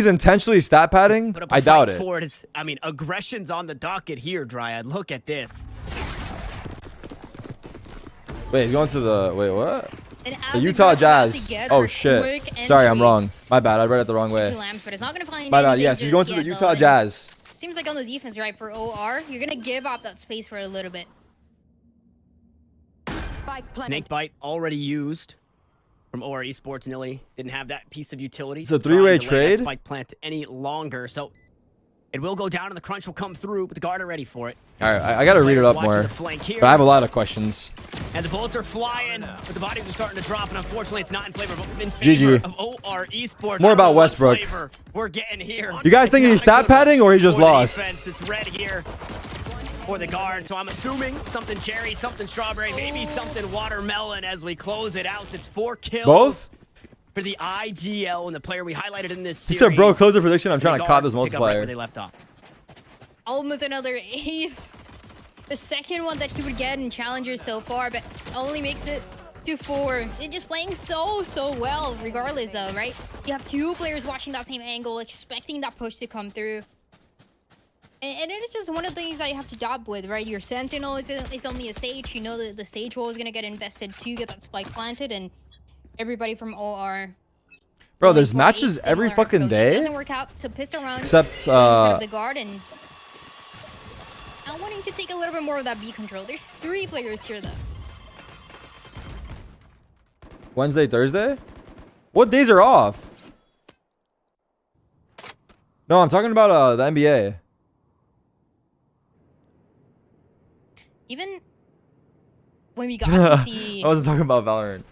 He's intentionally stat padding? I doubt it. I mean, aggression's on the docket here, Dryad. Look at this. Wait, he's going to the... Wait, what? The Utah Jazz. Oh, shit. Sorry, I'm wrong. My bad. I read it the wrong way. My bad. Yes, he's going to the Utah Jazz. Seems like on the defense, right, for OR, you're going to give up that space for a little bit. Snake bite already used from OR Esports. Nilly didn't have that piece of utility. It's a three-way trade. Spike plant any longer, so it will go down and the crunch will come through, but the guard are ready for it. All right, I gotta read it up more, but I have a lot of questions. And the bullets are flying, but the bodies are starting to drop, and unfortunately, it's not in favor GG. of OR Esports. More about Westbrook. We're getting here. You guys think he's stat padding or he just lost? It's red here for the guard, so I'm assuming something cherry, something strawberry, maybe something watermelon as we close it out. It's 4 kills. Both? For the IGL and the player we highlighted in this series. He said, bro, close the prediction. I'm trying to caught this multiplier. Right where they left off. Almost another ace. The second one that he would get in Challengers so far, but only makes it to 4. They're just playing so well, regardless though, right? You have 2 players watching that same angle, expecting that push to come through. And it is just one of the things that you have to job with, right? Your Sentinel is only a Sage. You know that the Sage wall is going to get invested to get that spike planted, and everybody from OR. Bro, there's matches every fucking day. It doesn't work out, so pissed around. Except the guard and I'm wanting to take a little bit more of that B control. There's 3 players here though. Wednesday, Thursday? What days are off? No, I'm talking about the NBA. Even when we got to see I wasn't talking about Valorant.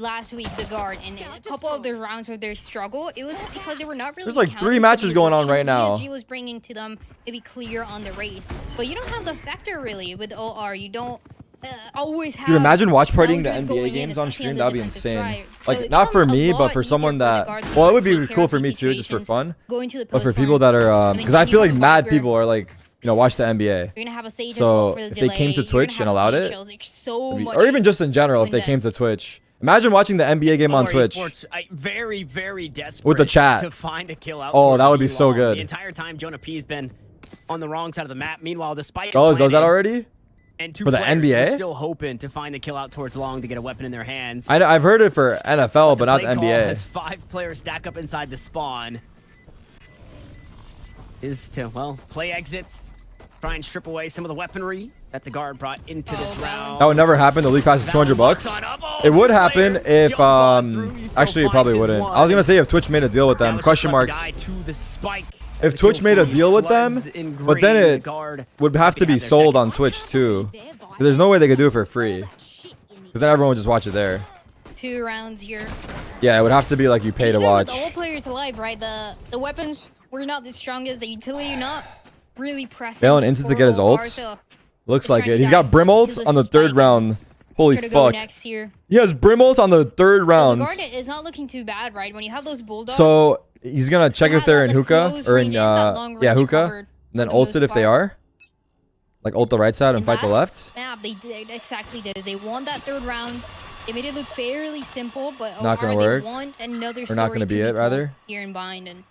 last week, the guard, and a couple of the rounds where their struggle, it was because they were not really. There's like 3 matches going on right now. PSG was bringing to them to be clear on the race, but you don't have the factor really with OR. You don't always have. Dude, imagine watch partying the NBA games on stream. That'd be insane. Like not for me, but for someone that. Well, it would be cool for me too, just for fun. But for people that are, because I feel like mad people are like, you know, watch the NBA. You're gonna have a Sage so if they came to Twitch and allowed it, or even just in general, if they came to Twitch. Imagine watching the NBA game on Twitch. Very desperate with the chat to find a kill out. Oh, that would be so good. The entire time Jonah P's been on the wrong side of the map. Meanwhile, the spike. Oh, does that already? And 2 for the NBA? Still hoping to find the kill out towards long to get a weapon in their hands. I've heard it for NFL, but not the NBA. Has 5 players stack up inside the spawn. Is to play exits. Try and strip away some of the weaponry that the guard brought into this round. That would never happen. The league pass is $200. It would happen if actually it probably wouldn't. I was gonna say if Twitch made a deal with them. Question marks. If Twitch made a deal with them, but then it would have to be sold on Twitch too. There's no way they could do it for free. Because then everyone would just watch it there. 2 rounds here. Yeah, it would have to be like you pay to watch. With all players alive, right? The weapons were not the strongest. The utility not really pressing. Valen instant to get his ults. Looks like it. He's got Brim ults on the 3rd round. Holy fuck. He has Brim ults on the 3rd round. The guard is not looking too bad, right? When you have those bulldogs. So he's gonna check if they're in hookah or in yeah, hookah, and then ult it if they are. Like ult the right side and fight the left. Snap, they did exactly this. They won that 3rd round. They made it look fairly simple, but not gonna work. They won another or not gonna be it rather. Here in bind, and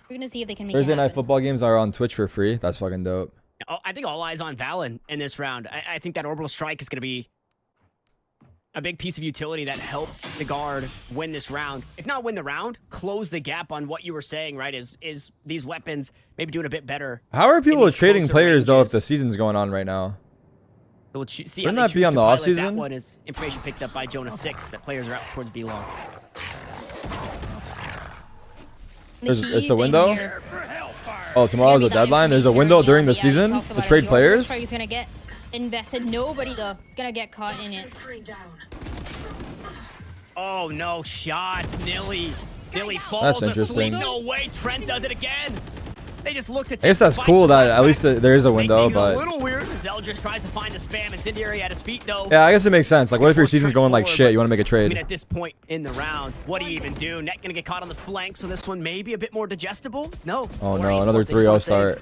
we're gonna see if they can make Thursday night football games are on Twitch for free. That's fucking dope. Oh, I think all eyes on Valen in this round. I think that orbital strike is gonna be a big piece of utility that helps the guard win this round. If not win the round, close the gap on what you were saying, right? Is these weapons maybe doing a bit better? How are people trading players though if the season's going on right now? So we'll see. Wouldn't that be on the off season? That one is information picked up by Jonah 6 that players are out towards B long. Is the window? Oh, tomorrow's the deadline. There's a window during the season to trade players. He's gonna get invested. Nobody though is gonna get caught in it. Oh no, shot. Nilly falls asleep. No way, Trent does it again. They just looked at. I guess that's cool that at least there is a window, but a little weird. Zell just tries to find the spam. Incendiary at his feet though. Yeah, I guess it makes sense. Like, what if your season's going like shit? You want to make a trade? I mean, at this point in the round, what do you even do? Net gonna get caught on the flank, so this one may be a bit more digestible. No. Oh no, another 3-0 start.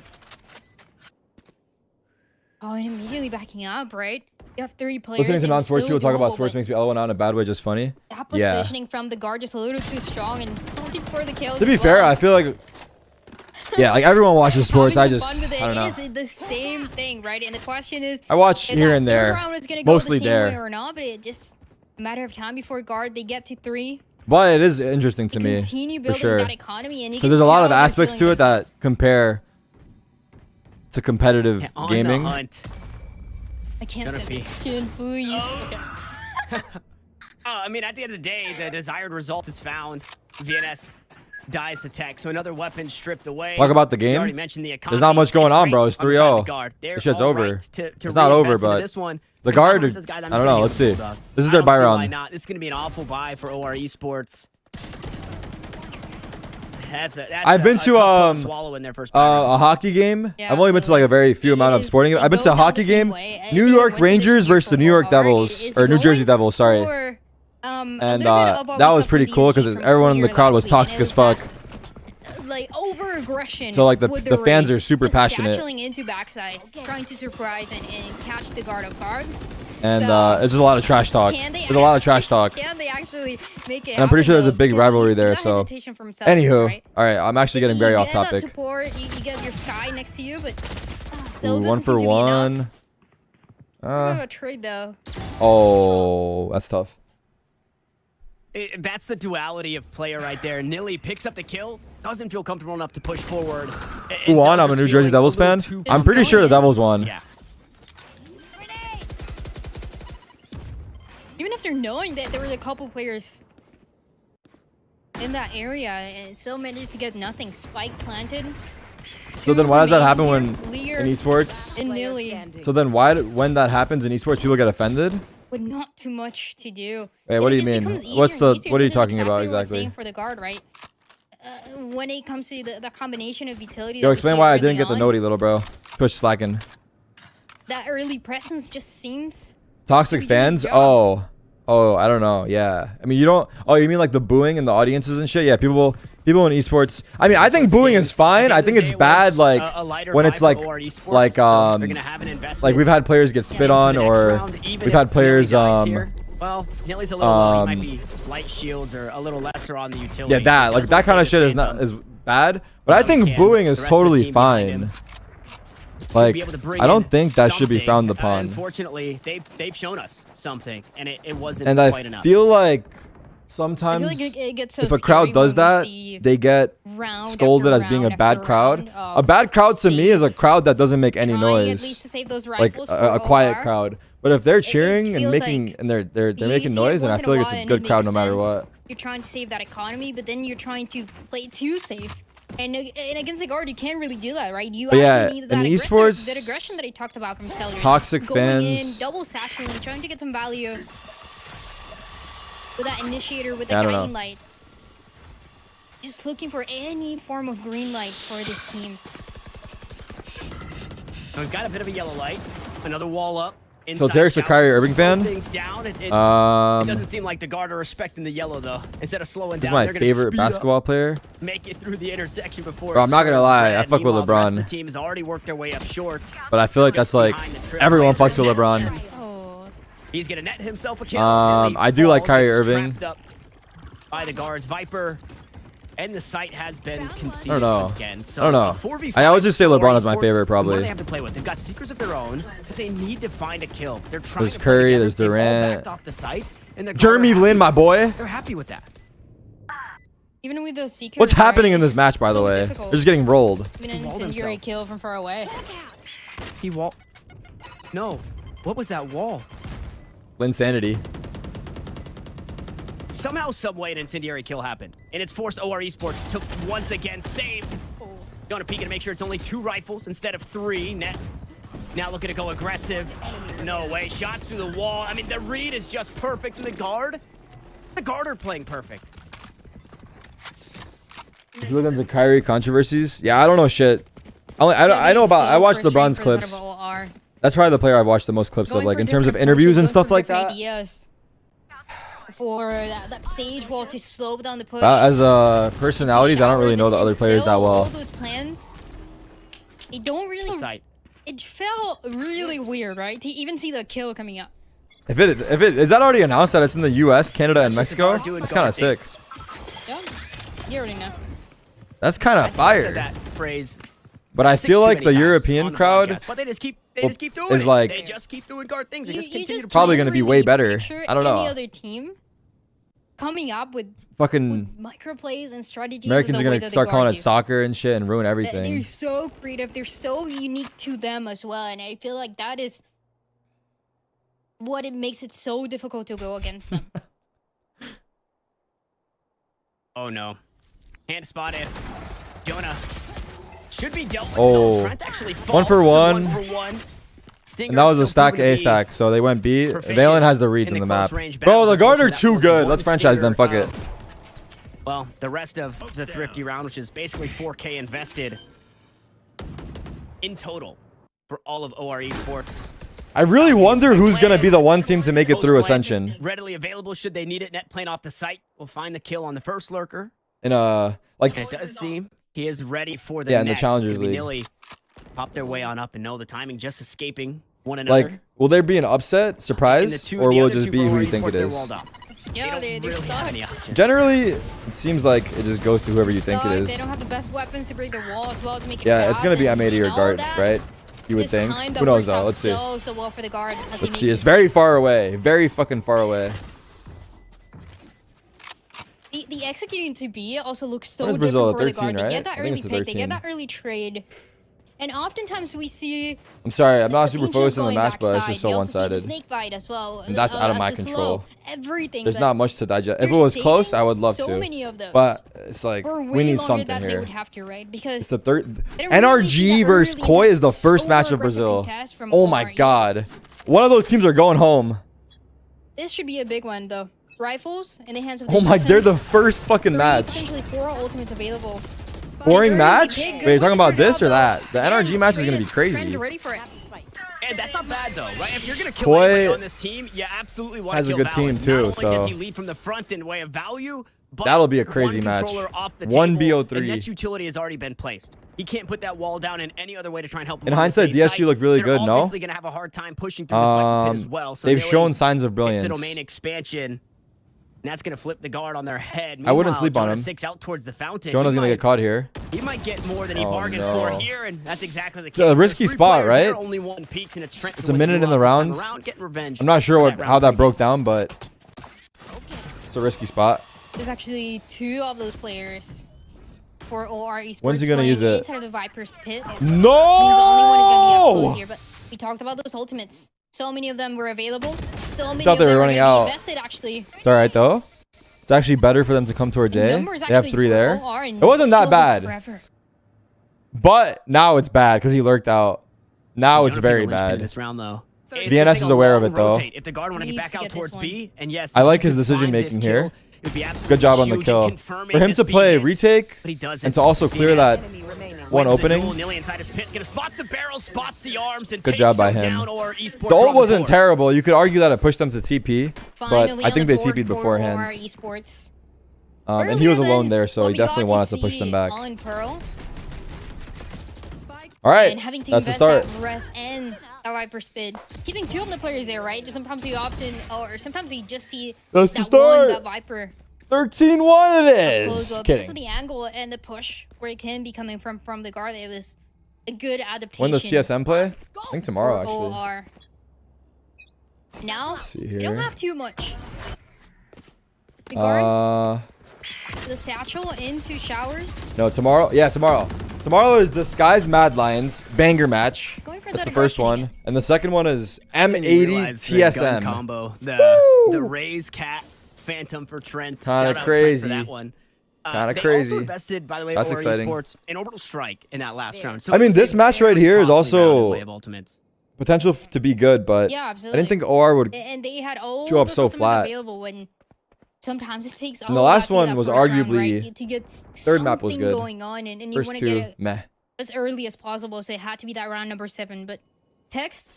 Oh, and immediately backing up, right? You have 3 players. Listening to non-sports people talk about sports makes me LOL, not in a bad way, just funny. That positioning from the guard just a little too strong, and looking for the kills. To be fair, I feel like, yeah, like everyone watches sports. I don't know. It is the same thing, right? And the question is, I watch here and there, mostly there. Or not, but it just a matter of time before guard they get to 3. But it is interesting to me, for sure. Because there's a lot of aspects to it that compare to competitive gaming. I can't send the skin, please. Okay. I mean, at the end of the day, the desired result is found. VNS dies to tech, so another weapon stripped away. Talk about the game. Already mentioned the economy. There's not much going on, bro. It's 3-0. This shit's over. It's not over, but the guard, I don't know. Let's see. This is their buy round. Why not? This is going to be an awful buy for OR Esports. I've been to a hockey game. I've only been to like a very few amount of sporting. I've been to a hockey game. New York Rangers versus the New York Devils, or New Jersey Devils. Sorry. And that was pretty cool because everyone in the crowd was toxic as fuck. Like over aggression. So like the fans are super passionate. Into backside, trying to surprise and catch the guard off guard. And it's just a lot of trash talk. There's a lot of trash talk. Can they actually make it? And I'm pretty sure there's a big rivalry there. So, anywho, all right, I'm actually getting very off topic. Support, you get your Sky next to you, but still Ooh, 1 for 1. A trade though. Oh, that's tough. That's the duality of player right there. Nilly picks up the kill, doesn't feel comfortable enough to push forward. Who won? I'm a New Jersey Devils fan. I'm pretty sure the Devils won. Yeah. Even after knowing that there were a couple players in that area, and still managed to get nothing. Spike planted. So then why does that happen when in esports? So then when that happens in esports, people get offended? With not too much to do. Wait, what do you mean? What are you talking about exactly? For the guard, right? When it comes to the combination of utility. Yo, explain why I didn't get the noti, little bro. Push slacking. That early presence just seems toxic fans. Oh, I don't know. Yeah, I mean you don't. Oh, you mean like the booing in the audiences and shit? Yeah, people in esports. I mean, I think booing is fine. I think it's bad like when it's like we've had players get spit on, or we've had players well, Nilly's a little low. He might be light shields or a little lesser on the utility. Yeah, that kind of shit is bad. But I think booing is totally fine. Like, I don't think that should be frowned upon. Unfortunately, they've shown us something, and it wasn't quite enough. And I feel like sometimes if a crowd does that, they get scolded as being a bad crowd. A bad crowd to me is a crowd that doesn't make any noise, like a quiet crowd. But if they're cheering and making they're making noise, then I feel like it's a good crowd no matter what. You're trying to save that economy, but then you're trying to play it too safe. And against the guard, you can't really do that, right? You actually need that aggression that I talked about from Celery. Toxic fans. Going in, double sashing, trying to get some value with that initiator, with the guiding light. Just looking for any form of green light for this team. We've got a bit of a yellow light. Another wall up. So Tarik's a Kyrie Irving fan. It doesn't seem like the guard are respecting the yellow though. Instead of slowing down, they're gonna favorite basketball player. Make it through the intersection before. Bro, I'm not gonna lie, I fuck with LeBron. The team has already worked their way up short. But I feel like that's like everyone fucks with LeBron. He's gonna net himself a kill. I do like Kyrie Irving. By the guards, Viper. And the site has been conceded again. So I don't know. I would just say LeBron is my favorite, probably. What they have to play with? They've got seekers of their own, but they need to find a kill. They're trying there's Curry, there's Durant. Off the site, and Jeremy Lin, my boy. They're happy with that. Even with those seekers. What's happening in this match, by the way? They're just getting rolled. Even an incendiary kill from far away. He wall. No. What was that wall? Linsanity. Somehow, someway, an incendiary kill happened, and it's forced OR Esports to once again save. Going to peek and make sure it's only 2 rifles instead of 3. Net now looking to go aggressive. No way. Shots through the wall. I mean, the read is just perfect, and the guard are playing perfect. If you look into Kyrie controversies, yeah, I don't know shit. I know about. I watched LeBron's clips. That's probably the player I've watched the most clips of, like in terms of interviews and stuff like that. For that sage wall to slow down the push. As personalities, I don't really know the other players that well. All those plans, they don't really. It felt really weird, right? To even see the kill coming up. If it is that already announced that it's in the U.S., Canada, and Mexico? That's kind of sick. Yeah. You already know. That's kind of I fire. said that phrase. But I feel like the European on the crowd podcast, but they just keep doing is it. like They just keep doing guard things. They just continue to probably can't gonna be really way better. picture I don't know. Any other team coming up with fucking micro plays and strategies. Americans the are way gonna that start the calling guard it do. soccer and shit and ruin They're everything. so creative. They're so unique to them as well, and I feel like that is what it makes it so difficult to go against them. Oh no. Hand spotted. Jonah should be dealt with. Oh. No, Trent actually falls 1 for the 1. 1 for 1. And that was a stack proven to A be stack, so they went B. proficient Valen has the reads in on the the map. close range Bro, battles. the guard are Unfortunately, too that was good. one Let's franchise them. Fuck stinger. it. Well, the rest of the thrifty round, which is basically 4K invested in total for all of OR Esports. I really wonder who's gonna be the one team to make it through Post plans Ascension. readily available should they need it. Net plane off the site will find the kill on the first lurker. In like And it does seem he is ready for the Yeah, in the next. Challengers It's gonna be League. Nilly pop their way on up and know the timing, just escaping one another. like, will there be an upset And the surprise, two- or the will it other just two be for who OR you think it Esports, they're is? walled up. Yeah, They they're don't really have stuck. any options. Generally, it seems like it just goes to whoever you think it Stuck. is. They don't have the best weapons to break the wall as well to make it Yeah, fast, it's gonna be and M80 or all guard, that, right? You would this think. time, Who knows worked though? out Let's see. So well for the guard. as he Let's see. made It's very mistakes. far away. Very fucking far away. The executing to B also looks so When is different Brazil? for the 13, guard. They right? get that I think early it's the pick, they 13. get that early trade. And oftentimes we see I'm sorry, I'm not super Angels focused on the going match, but it's backside. just so We also see the one-sided. snake bite as well. And that's out of as my the slow, control. Everything. There's but not much to digest. If it you're was close, saving I would love so to. many of those But it's like, for we way need longer something than they here. would have to, right? Because It's the third. they don't really see NRG that versus early Koi is the so first match of aggressive Brazil. contest from Oh OR my god. Esports. One of those teams are going home. This should be a big one, though. Rifles in the hands of the Oh my, they're the defense. first fucking match. Potentially 4 ultimates available. Boring Early match? pick, Wait, good you're talking about position this or out, that? though. The NRG And match is gonna be traded. crazy. Friend ready for it. And that's not bad though, right? If you're gonna kill Koi anybody on this team, you absolutely want has to a kill good team, Valorant. too, Not only so- does he lead from the front in way of value, but That'll be a crazy one match. controller off the One table, BO3. And Net's utility has already been placed. He can't put that wall down in any other way to try and help him. In on the hindsight, safe DSG site. looked really They're good, no? obviously gonna have a hard time pushing through the spike pit as well. So They've Nilly shown signs of hits brilliance. the domain expansion. And that's gonna flip the guard on their head. I wouldn't Meanwhile, sleep on Jonah him. 6 out towards the fountain. Jonah's He gonna might- get caught here. He might get more than he Oh, bargained no. for here, and that's exactly the It's case. a risky There's 3 spot, players there, right? Only one peaks, and it's Trent It's who a went minute through in the on this time rounds. around, getting revenge I'm not sure for that how round that previous. broke down, but it's a risky spot. There's actually 2 of those players for OR Esports. When's he gonna playing use it? inside of the Viper's pit. No! Because the only one is gonna be up close here. But we talked about those ultimates. So many of them were available. So many Thought of they them were were running gonna out. be invested actually. It's alright though. It's actually better for them to come towards The A. numbers They have actually 3 for there. OR It wasn't that feels like bad. forever. But now it's bad because he lurked out. Now it's Jonah very picked a linchpin in bad. This round, though. VNS is aware of it, though. If the guard want to get Needs back to out get this towards one. B, and yes, I like if he his can decision find this making kill, here. it'd be absolutely Good job on the huge in kill. confirming For him this to play B hit, retake but he doesn't. and to also clear that one Wins the opening. duel. Nilly inside his pit, gonna spot the barrel, spots the arms, and Good takes job by him him. down, or Esports The are ult on the wasn't board. terrible. You could argue that it pushed them to TP, but Finally I on think the they board TP'd for beforehand. OR Esports. And he was Earlier alone than there, so what he we got definitely wanted to push them see back. on Pearl, All right, and having to that's the invest start. that res and that Viper spin. Keeping 2 of the players there, right? Sometimes we often, or sometimes we just see That's the that start. that Viper 13-1 it close is. up. Because of Kidding. the angle and the push where it can be coming from the guard, it was a good adaptation. When does CSM play? I think tomorrow, for actually. OR. Now, see we don't here. have too much. The guard, the satchel into showers. No, tomorrow. Yeah, tomorrow. Tomorrow is the Skies Mad Lions banger match. Going for That's that the first aggression one. And the second one is I didn't M80 realize the gun TSM. combo. The Raise Cat Phantom for Trent. Kinda Shout out Trent crazy. For that one. Kinda they crazy. also invested, by the way, That's OR exciting. Esports an orbital strike in that last round. So I it mean, was this a match right very here is costly round in also- way of ultimates. Potential to be good, but Yeah, I absolutely. didn't think OR would. And they had all Show up those so ultimates flat. available when sometimes it takes. And the last one was arguably- right, to get third map was something good. going on, and you First want to get two, it meh. as early as possible. So it had to be that round number 7. But Text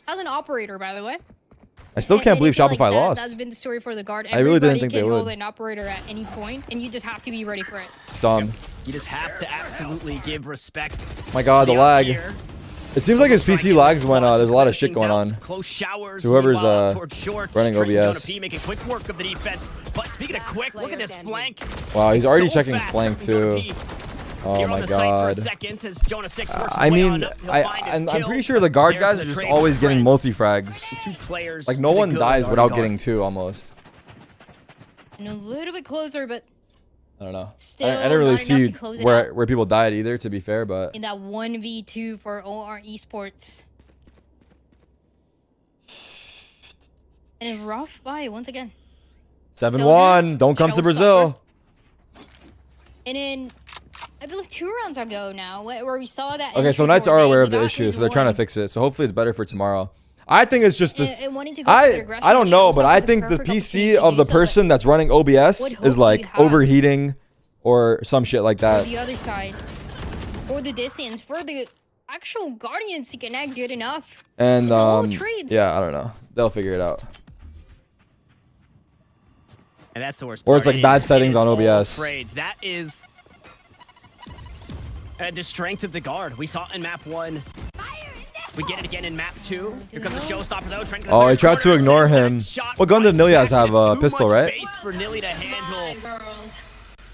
as an operator, by the way. I still can't And believe I feel Shopify like lost. That's been the story for the guard. I really didn't Everybody think they can hold would. an operator at any point, and you just have to be ready for it. Some. You just have to absolutely give respect. My God, the to lag. player. It seems like his PC lags when there's a lot of shit going on. Whoever's running OBS. Making quick work of the defense. But speaking of quick, look at this flank. Wow, he's already checking flank too. Oh my god. I mean, I'm pretty sure the guard guys are just always getting multi-frags. Like no one dies without getting two almost. And a little bit closer, but I don't know. Still I didn't really see where people died either, to be fair, but in that 1v2 for OR Esports. And it's rough by once again. 7-1. Don't come to Brazil. And then I believe 2 rounds ago now, where we saw that. Okay, so Knights are aware of the issue, so they're trying to fix it. So hopefully it's better for tomorrow. I think it's just this. I don't know, but I think the PC of the person that's running OBS is like overheating or some shit like that. The other side, for the distance, for the actual Guardians to connect good enough. And yeah, I don't know. They'll figure it out. And that's the worst. Or it's like bad settings on OBS. That is the strength of the guard. We saw it in map 1. We get it again in map 2. Here comes the showstopper though. Oh, he tried to ignore him. What gun did Nilias have? A pistol, right?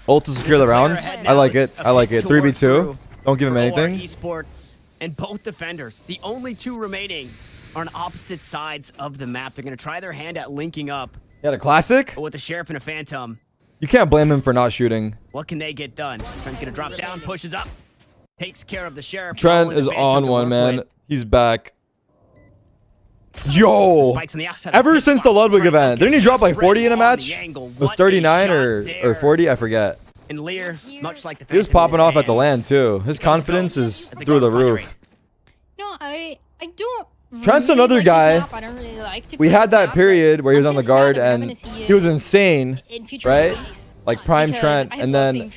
Ult to secure the rounds. I like it. I like it. 3v2. Don't give him anything. Esports and both defenders. The only 2 remaining are on opposite sides of the map. They're going to try their hand at linking up. He had a classic? With a Sheriff and a Phantom. You can't blame him for not shooting. What can they get done? Trent's going to drop down, pushes up. Takes care of the Sheriff. Trent is on one, man. He's back. Yo! Ever since the Ludwig event, didn't he drop like 40 in a match? It was 39 or 40, I forget. And Lear, much like the he was popping off at the land too. His confidence is through the roof. No, I don't. Trent's another guy. We had that period where he was on the guard and he was insane, right? Like prime Trent, and then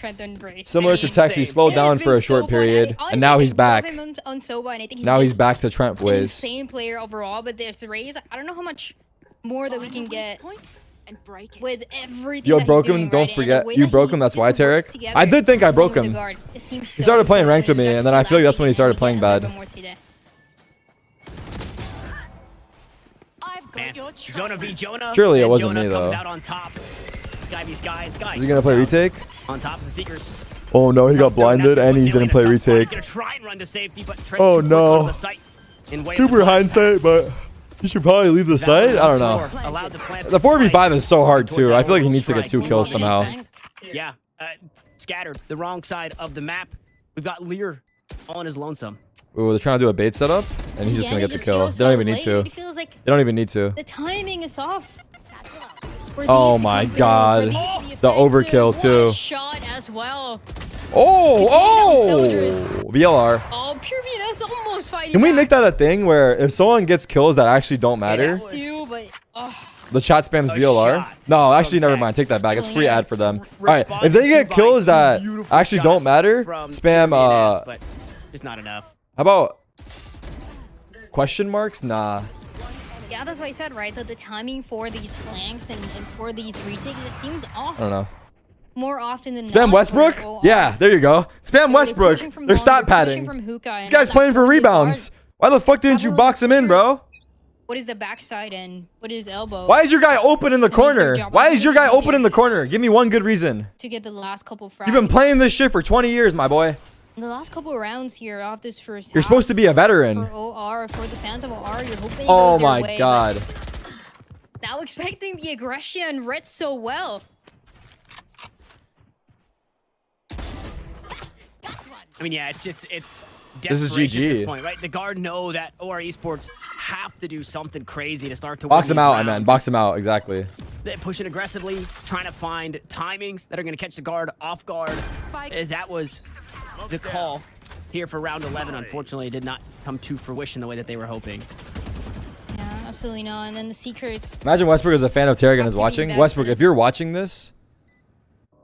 similar to Tex, he slowed down for a short period, and now he's back. Now he's back to Trent ways. Insane player overall, but there's the raise. I don't know how much more that we can get with everything. Yo, broke him. Don't forget, you broke him. That's why, Tarik. I did think I broke him. He started playing ranked with me, and then I feel like that's when he started playing bad. Jonah v. Jonah. Surely it wasn't me though. Is he gonna play retake? On top of the Seekers. Oh no, he got blinded and he didn't play retake. Oh no. Super hindsight, but he should probably leave the site. I don't know. The 4v5 is so hard too. I feel like he needs to get 2 kills somehow. Yeah, scattered the wrong side of the map. We've got Lear all on his lonesome. Ooh, they're trying to do a bait setup, and he's just gonna get the kill. They don't even need to. They don't even need to. The timing is off. Oh my god. The overkill too. Shot as well. Oh, VLR. Oh, pure VNS almost fighting. Can we make that a thing where if someone gets kills that actually don't matter, the chat spams VLR? No, actually, never mind. Take that back. It's free ad for them. All right, if they get kills that actually don't matter, spam. It's not enough. How about question marks? Nah. Yeah, that's what I said, right? That the timing for these flanks and for these retakes, it seems off. I don't know. More often than Spam not. Westbrook? Yeah, there you go. Spam Westbrook. They're stat padding. This guy's playing for rebounds. Why the fuck didn't you box him in, bro? What is the backside and what is elbow? Why is your guy open in the corner? Why is your guy open in the corner? Give me one good reason. To get the last couple frags. You've been playing this shit for 20 years, my boy. In the last couple of rounds here off this first You're supposed to be a veteran. For OR, for the fans of OR, you're hoping oh my god. Now expecting the aggression read so well. I mean, yeah, it's this is GG. At this point, right? The guard know that OR Esports have to do something crazy to start to box him out. I mean, box him out exactly. They're pushing aggressively, trying to find timings that are going to catch the guard off guard. That was the call here for round 11. Unfortunately, it did not come to fruition the way that they were hoping. Yeah, absolutely not. And then the Secrets. Imagine Westbrook is a fan of Tarik and is watching. Westbrook, if you're watching this,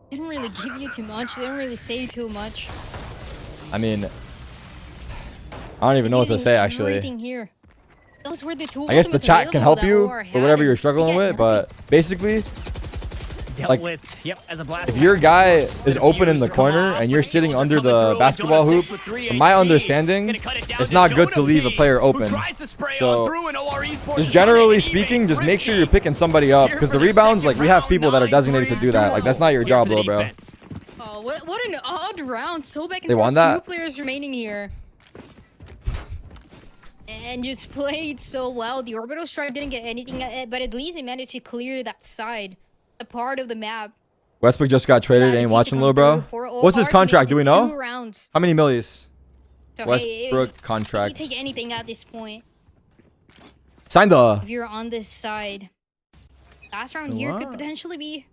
they didn't really give you too much. They didn't really say too much. I mean, I don't even know what to say actually. Here. Those were the tools I guess the chat can help you for whatever you're struggling with, but basically, Dealt Like, with, yep, as a blast if your guy is open in the corner and you're sitting under the basketball hoop, from my understanding, it's not good to leave a player open. So, just generally speaking, just make sure you're picking somebody up. Because the rebounds, like, we have people that are designated to do that. Like, that's not your job, little bro. Oh, what an odd round. So back and They forth. won that? 2 players remaining here. And just played so well. The orbital strike didn't get anything, but at least they managed to clear that side, a part of the map. Westbrook just got traded. Ain't watching, little bro. What's his contract? Do we know? 2 rounds. How many millies? So, Westbrook hey, contract. you take anything at this point. Signed the. If you're on this side. Last round here could potentially be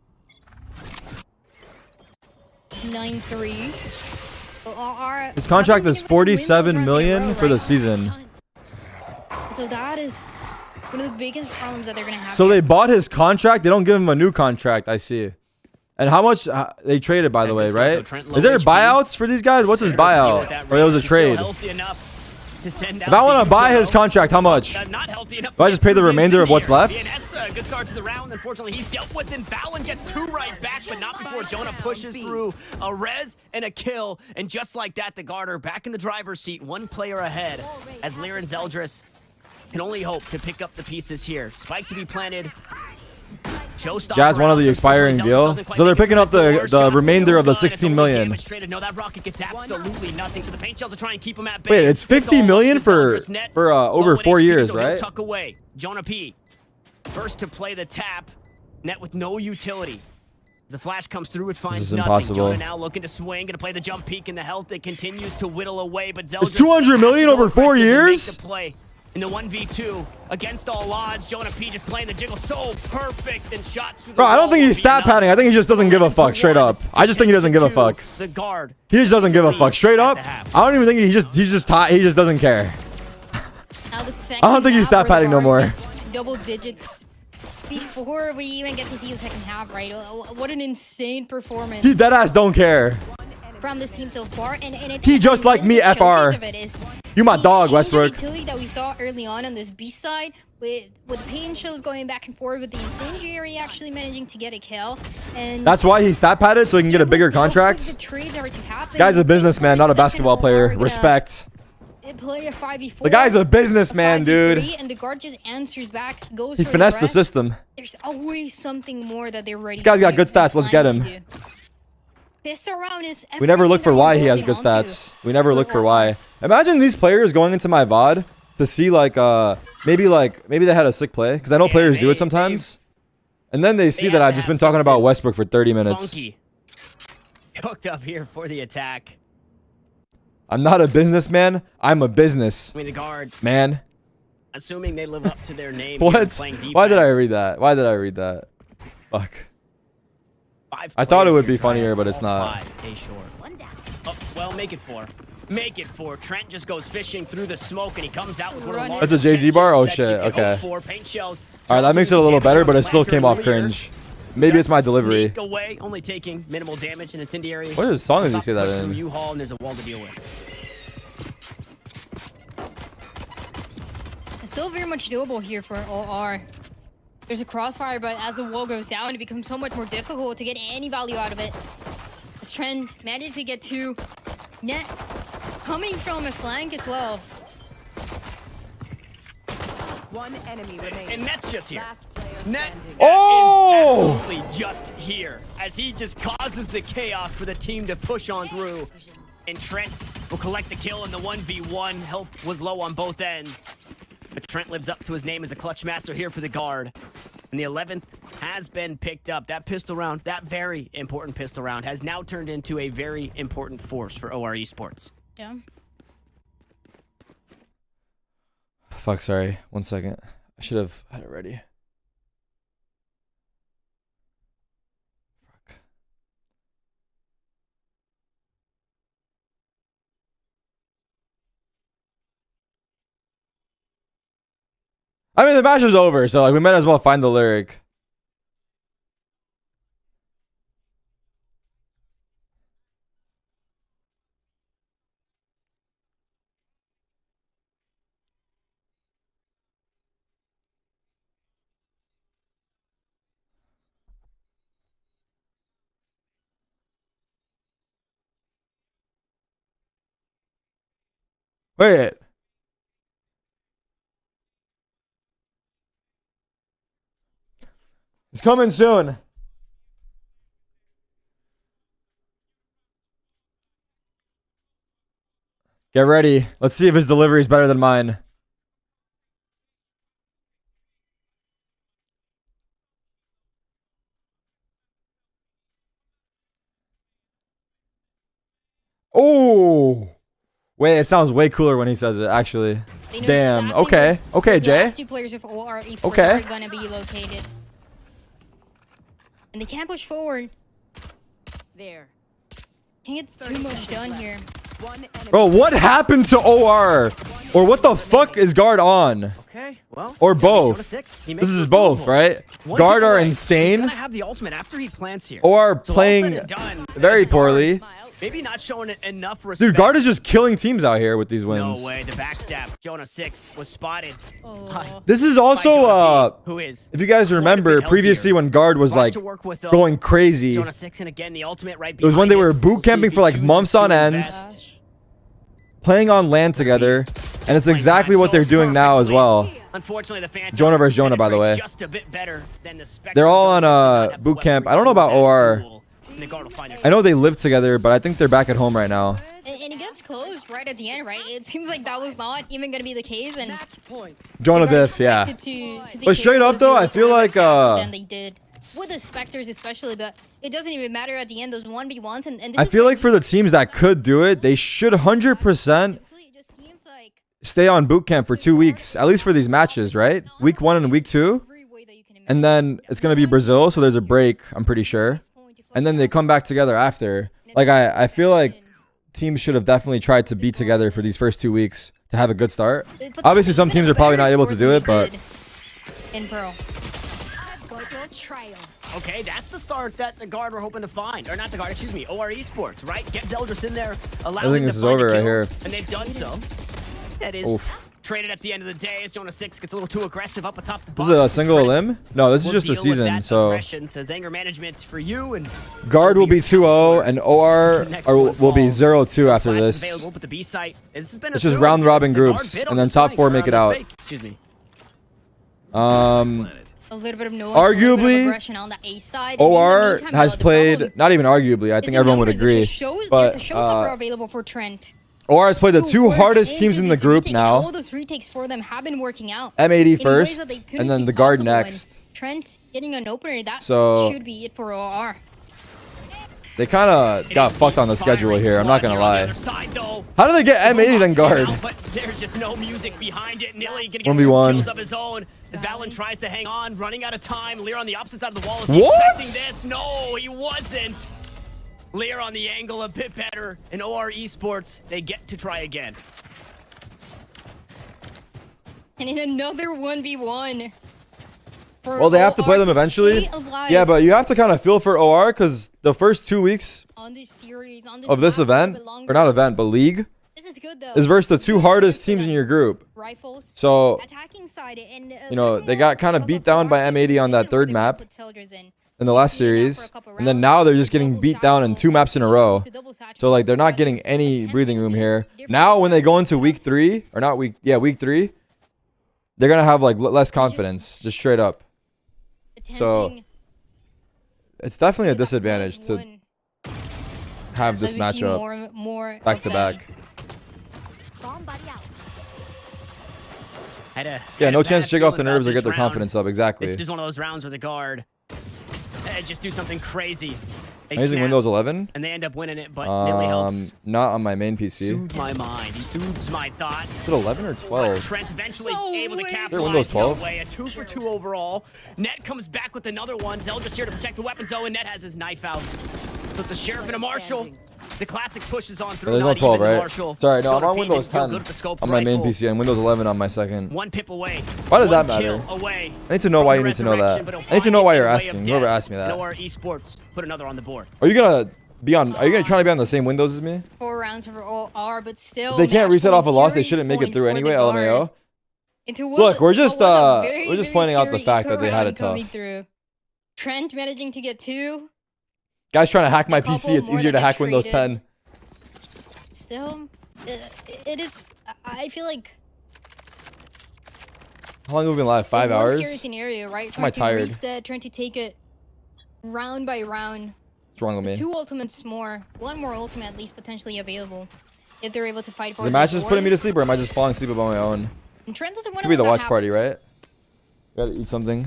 9-3. His contract is 47 million for the season. So that is one of the biggest problems that they're gonna have. So they bought his contract. They don't give him a new contract. I see. And how much they traded, by the way, right? Is there buyouts for these guys? What's his buyout? Or it was a trade? If I want to buy his contract, how much? Do I just pay the remainder of what's left? Good start to the round. Unfortunately, he's dealt with, and Valorant gets 2 right back, but not before Jonah pushes through a res and a kill. And just like that, the Guard are back in the driver's seat, 1 player ahead, as Liren Zeldris can only hope to pick up the pieces here. Spike to be planted. Jazz one of the expiring deal, so they're picking up the remainder of the 16 million. Wait, it's 50 million for over 4 years, right? Tuck away. Jonah P. First to play the tap, net with no utility. As the flash comes through, it finds nothing. Impossible. Jonah now looking to swing, gonna play the jump peek in the health. It continues to whittle away, but Zeldris, it's 200 million over 4 years. In the 1v2 against all odds, Jonah P just playing the jiggle so perfect and shots through the Bro, I don't think he's stat padding. I think he just doesn't give a fuck. Straight up, I just think he doesn't give a fuck. The Guard. He just doesn't give a fuck. Straight up, I don't even think he just doesn't care. Now the I don't think he's stat padding no more. Double digits before we even get to see the second half, right? What an insane performance. He deadass don't care. From this team so far, and he just like me, FR. You my dog, Westbrook. The utility that we saw early on this B side, with pain shows going back and forth, with the incendiary actually managing to get a kill, and that's why he stat padded so he can get a bigger contract. Guy's a businessman, not a basketball player. Respect. Play a 5v4. The guy's a businessman, dude. And the Guard just answers back, goes he finessed the system. There's always something more that they're ready. This guy's got good stats. Let's get him. Pistol round is we never look for why he has good stats. We never look for why. Imagine these players going into my VOD to see like maybe they had a sick play, because I know players do it sometimes. And then they see that I've just been talking about Westbrook for 30 minutes. Hooked up here for the attack. I'm not a businessman. I'm a business. I mean, the Guard, man. Assuming they live up to their name. What? Why did I read that? Why did I read that? Fuck. I thought it would be funnier, but it's not. Oh, well, make it 4. Make it 4. Trent just goes fishing through the smoke, and he comes out with one of the That's a Jay-Z bar? Oh, shit. Okay. All right, that makes it a little better, but it still came off cringe. Maybe it's my delivery. Away, only taking minimal damage and incendiary. What song does he say that in? U-Haul, and there's a wall to deal with. It's still very much doable here for OR. There's a crossfire, but as the wall goes down, it becomes so much more difficult to get any value out of it. This Trend managed to get 2. Net coming from a flank as well. One enemy remaining. And Net's just here. Net is absolutely just here, as he just causes the chaos for the team to push on through. And Trent will collect the kill in the 1v1. Health was low on both ends. But Trent lives up to his name as a clutch master here for the Guard. And the 11th has been picked up. That pistol round, that very important pistol round, has now turned into a very important force for OR Esports. Yeah. Fuck, sorry. 1 second. I should have had it ready. Fuck. I mean, the match is over, so like we might as well find the lyric. Wait. It's coming soon. Get ready. Let's see if his delivery is better than mine. Oh. Wait, it sounds way cooler when he says it, actually. Damn. Exactly Okay. Okay, the Jay. last two players of OR Esports Okay. are gonna be located. And they can't push forward. There. Can't get too much done here. One enemy. Bro, what happened to OR? Or what the fuck is guard on? Okay, well. Or both. This This is both, right? Guard are insane. He's gonna have the ultimate after he plants here. OR So all playing said and done, very Guard poorly. Maybe not showing enough respect. Dude, guard is just killing teams out here with these wins. No way, the backstab. Jonah 6 was spotted. Oh. This is also, Who is? if you guys remember, previously when guard was like going crazy, Jonah 6 and again the ultimate right it was when they were behind him. boot camping for like months on end, playing on LAN together, and it's exactly what they're doing now as well. Unfortunately, the Phantom Jonah versus Jonah, by the way. just a bit better than the They're all on Spectre does. boot camp. I don't know about OR. And the guard will find their- I know they live together, but I think they're back at home right now. And it gets closed right at the end, right? It seems like that was not even gonna be the case, and Jonah they got this, yeah. expected to But take straight up those though, I duels feel a lot like faster than they did with the Spectres especially, but it doesn't even matter at the end. Those 1v1s, and this I is feel why like for the teams that could do it, they should 100% it just seems like stay on boot camp for 2 weeks, at least for these matches, right? Week 1 and week 2, every way that you can and then it's gonna be Brazil, so there's a break, I'm pretty sure, and then they come back together after. Like I feel like teams should have definitely tried to be together for these first 2 weeks to have a good start. Obviously, some teams are probably not able to do it, but in Pro. Okay, that's the start that the guard were hoping to find. Or not the guard, excuse me, OR Esports, right? Get Zeldris in there, allow I think him this to is find a over right kill, here. and they've done so. That is Oof. traded at the end of the day as Jonah 6 gets a little too aggressive up atop the This box. is a single elim? No, this is We'll just the deal with season, that so aggression, says anger management for you, and guard will be 2-0 and OR will be 0-2 after Flash is this. available, but the B site. This has been It's a just thrill. round robin The guard groups, bid on and then this top flank 4 for make it this out. fake. Excuse me. A little bit of noise, Arguably, aggression on the A side. And in the OR meantime, has though, the played, problem not even arguably, I is think the everyone would numbers. There's agree, a show, but there's a showstopper available for Trent. OR has played the To 2 work hardest teams into in the this group retake, and all now. those retakes for them have been working out. M80 in ways first, that they couldn't and then see the guard possible, and next. Trent getting an opener, that So- should be it for OR. They kind of got fucked on the schedule here, I'm not going to lie. How do they get M80 then guard? But there's just no music behind it. Nilly gonna get 1v1. kills of his own as Valorant tries to hang on, running out of time. Lear on the opposite side of the wall. Is What? expecting this? No, he wasn't. Lear on the angle a bit better. In OR Esports, they get to try again. And in another 1v1. for Well, they have to play OR them eventually. stay alive Yeah, but you have to kind of feel for OR because the first 2 weeks on this series, on of this map for a event, bit longer. or not event, but league, This is good though. is versus the 2 Good hardest for teams in them. your group. Rifles. So, Attacking side, and you know, they got kind of beat down by M80 on that third map in the last series, and then now they're just getting beat down in 2 maps in a row. So like they're not getting any breathing room here. Now when they go into week 3, or not week 3, they're gonna have like less confidence, just straight up. So it's definitely a disadvantage to have this matchup more back to back. Yeah, no chance to shake off the nerves or get their confidence up. Exactly. This is one of those rounds where the guard just do something crazy. They Amazing snap, Windows 11. and they end up winning it, but Nilly helps. Not on my main PC. Soothes my mind. He soothes my thoughts. Is it 11 or 12? Trent eventually No able to way. capitalize. Windows 12? No way. A 2 for 2 overall. Net comes back with another one. Zeldris here to protect the weapon zone, and Net has his knife out. So it's a sheriff and a marshal. The classic pushes on through. There's no not 12, even the right? marshal. Sorry, no, I'm Going on Windows feel 10 good with the scope on my main rifle. PC and Windows 11 on my second. One pip away. Why does that One kill matter? away I need to know from why the you need to know that. resurrection, but he'll I need to know why find you're a way of asking. death. Whoever asked me that. No, our esports put another on the board. Are you gonna be on? Are you gonna try to be on the same Windows as me? 4 rounds for OR, but still. If they can't match reset off a point, loss, they series shouldn't make it point through for the anyway. guard. LMAO. Look, we're just pointing out the fact that they had it tough. Through. Trent managing to get 2. Guys trying to hack my A couple PC. It's more easier that to get hack Windows traded. 10. Still, it is. I feel like. How long have we been live? 5 hours? Scary scenario, right? Am I tired? Reset, trying to take it round by round. What's wrong with me? 2 ultimates more. 1 more ultimate at least potentially available. If they're able to fight for Is the match just putting me to sleep, or am I just falling asleep on my own? And Trent doesn't want Could be the watch party, right? Gotta eat something.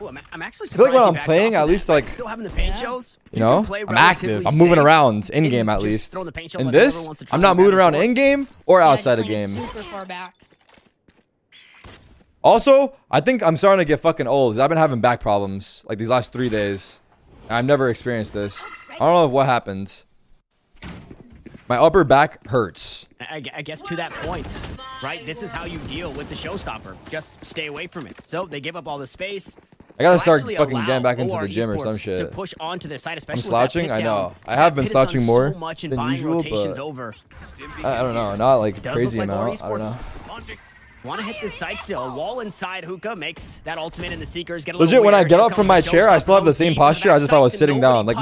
Ooh, I'm actually I feel like surprised when I'm playing, at least like, still having the paint shells. you know, I'm active. I'm moving around in game at least. In this, I'm not moving around in game or outside of game. Super far back. Also, I think I'm starting to get fucking old. I've been having back problems like these last 3 days. I've never experienced this. I don't know what happened. My upper back hurts. I guess to that point, right? This is how you deal with the showstopper. Just stay away from it. So they give up all the space. I gotta start fucking getting back into the gym or some shit. To push onto the site, especially I'm slouching. I know. I have been slouching more than usual, but I don't know. Not like crazy amount. I don't know. Want to hit this site still. Wall inside. Hookah makes that ultimate in the Seekers. Get a legit, when I get up from my chair, I still have the same deep posture as if I was and sitting down. Like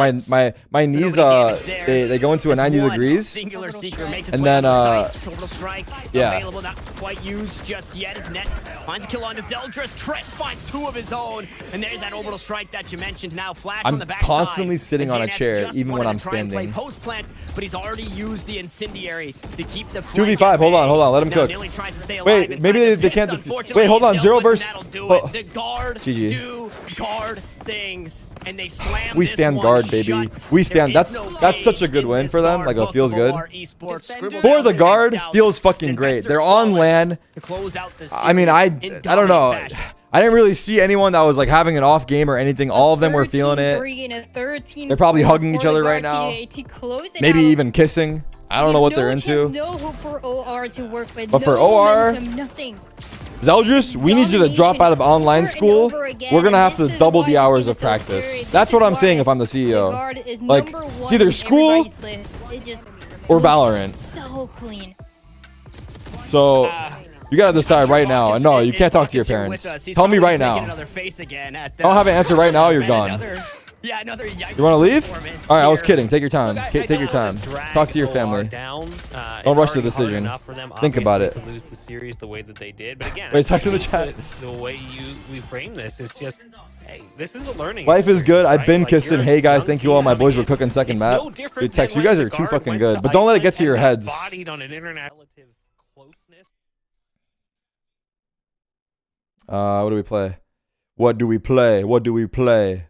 my knees, they go into a 90 degrees. Singular Seeker makes its And way then, up the site. Orbital strike yeah. available, not quite used just yet. As Net finds a kill onto Zeldris. Trent finds 2 of his own. And there's that orbital strike that you mentioned. Now Flash on the backside. I'm constantly sitting on a chair, even when I'm standing. Post plant, but he's already used the incendiary to keep the 2v5. Hold on. Let him cook. Wait, maybe they can't. Wait, hold on. 0 versus. The guard GG. do guard things, and they slam. We stand guard, baby. We stand. That's such a good win for them. Like, it feels good. For the guard, feels fucking great. They're on LAN. I mean, I don't know. I didn't really see anyone that was like having an off game or anything. All of them were feeling it. They're probably hugging each other right now. Maybe even kissing. I don't know what they're into. No hope for OR to work with. But for OR, nothing. Zeldris, we need you to drop out of online school. We're gonna have to double the hours of practice. That's what I'm saying if I'm the CEO. Like, it's either school or Valorant. So clean. So you gotta decide right now. No, you can't talk to your parents. Tell me right now. I don't have an answer right now. You're gone. Yeah, another yikes. You want to leave? All right, I was kidding. Take your time. Take your time. Talk to your family. Don't rush the decision. Think about it. To lose the series the way that they did, but again, wait, text in the chat. The way we frame this is just, hey, this is a learning. Life is good. I've been kissing. Hey guys, thank you all. My boys were cooking second map. Dude, text. You guys are too fucking good, but don't let it get to your heads. What do we play? What do we play? What do we play?